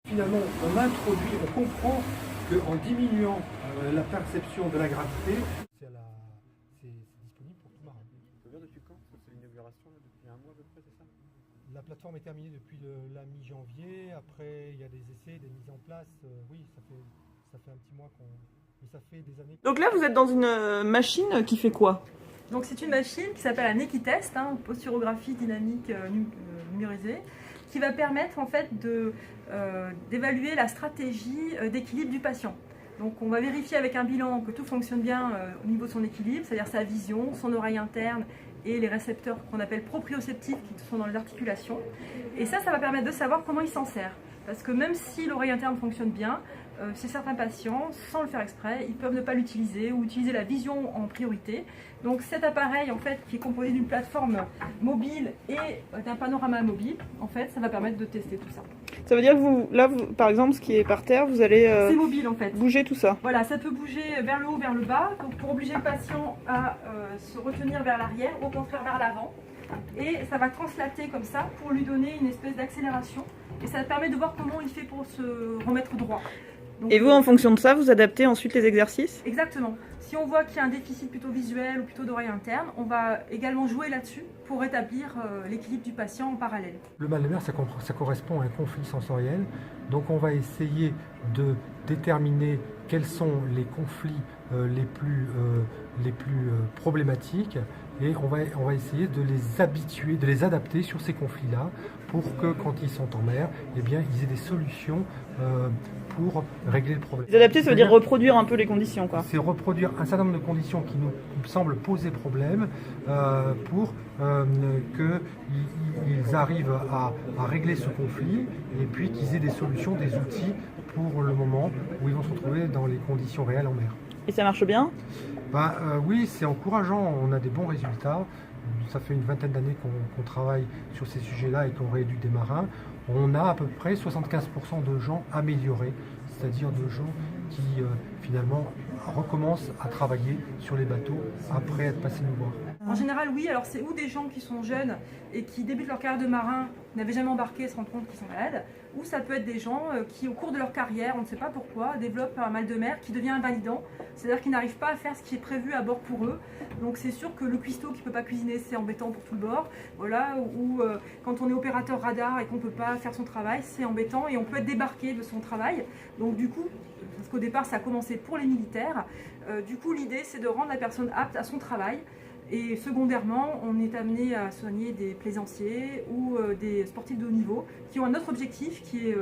Finalement, on introduit, on comprend qu'en diminuant la perception de la gravité, c'est disponible pour tout marin. Ça vient depuis quand? C'est l'inauguration, depuis un mois à peu près, c'est ça? La plateforme est terminée depuis la mi-janvier. Après, il y a des essais, des mises en place. Oui, ça fait un petit mois mais ça fait des années. Donc là, vous êtes dans une machine qui fait quoi? Donc c'est une machine qui s'appelle un Equitest, posturographie dynamique numérisée, qui va permettre en fait d'évaluer la stratégie d'équilibre du patient. Donc on va vérifier avec un bilan que tout fonctionne bien au niveau de son équilibre, c'est-à-dire sa vision, son oreille interne et les récepteurs qu'on appelle proprioceptifs qui sont dans les articulations. Et ça va permettre de savoir comment il s'en sert. Parce que même si l'oreille interne fonctionne bien, chez certains patients, sans le faire exprès, ils peuvent ne pas l'utiliser ou utiliser la vision en priorité. Donc cet appareil, en fait, qui est composé d'une plateforme mobile et d'un panorama mobile, en fait, ça va permettre de tester tout ça. Ça veut dire que vous, par exemple, ce qui est par terre, vous allez c'est mobile, en fait. Bouger tout ça. Voilà, ça peut bouger vers le haut, vers le bas, donc pour obliger le patient à se retenir vers l'arrière, au contraire vers l'avant. Et ça va translater comme ça pour lui donner une espèce d'accélération. Et ça permet de voir comment il fait pour se remettre droit. Donc, et vous, en fonction de ça, vous adaptez ensuite les exercices? Exactement. Si on voit qu'il y a un déficit plutôt visuel ou plutôt d'oreille interne, on va également jouer là-dessus pour rétablir l'équilibre du patient en parallèle. Le mal de mer, ça correspond à un conflit sensoriel. Donc on va essayer de déterminer quels sont les conflits les plus problématiques et on va essayer de les habituer, de les adapter sur ces conflits-là pour que quand ils sont en mer, eh bien, ils aient des solutions pour régler le problème. Les adapter, ça veut dire reproduire un peu les conditions, quoi. C'est reproduire un certain nombre de conditions qui nous semblent poser problème pour qu'ils arrivent à régler ce conflit et puis qu'ils aient des solutions, des outils pour le moment où ils vont se retrouver dans les conditions réelles en mer. Et ça marche bien? Oui, c'est encourageant, on a des bons résultats. Ça fait une vingtaine d'années qu'on travaille sur ces sujets-là et qu'on rééduque des marins. On a à peu près 75% de gens améliorés, c'est-à-dire de gens qui finalement recommencent à travailler sur les bateaux après être passés nous voir. En général, oui, alors c'est ou des gens qui sont jeunes et qui débutent leur carrière de marin, n'avaient jamais embarqué et se rendent compte qu'ils sont malades, ou ça peut être des gens qui, au cours de leur carrière, on ne sait pas pourquoi, développent un mal de mer qui devient invalidant, c'est-à-dire qu'ils n'arrivent pas à faire ce qui est prévu à bord pour eux. Donc c'est sûr que le cuistot qui ne peut pas cuisiner, c'est embêtant pour tout le bord, voilà, ou quand on est opérateur radar et qu'on ne peut pas faire son travail, c'est embêtant et on peut être débarqué de son travail. Donc du coup, parce qu'au départ ça a commencé pour les militaires, du coup l'idée c'est de rendre la personne apte à son travail. Et secondairement, on est amené à soigner des plaisanciers ou des sportifs de haut niveau qui ont un autre objectif qui est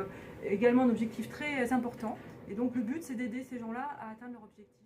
également un objectif très important. Et donc le but, c'est d'aider ces gens-là à atteindre leur objectif.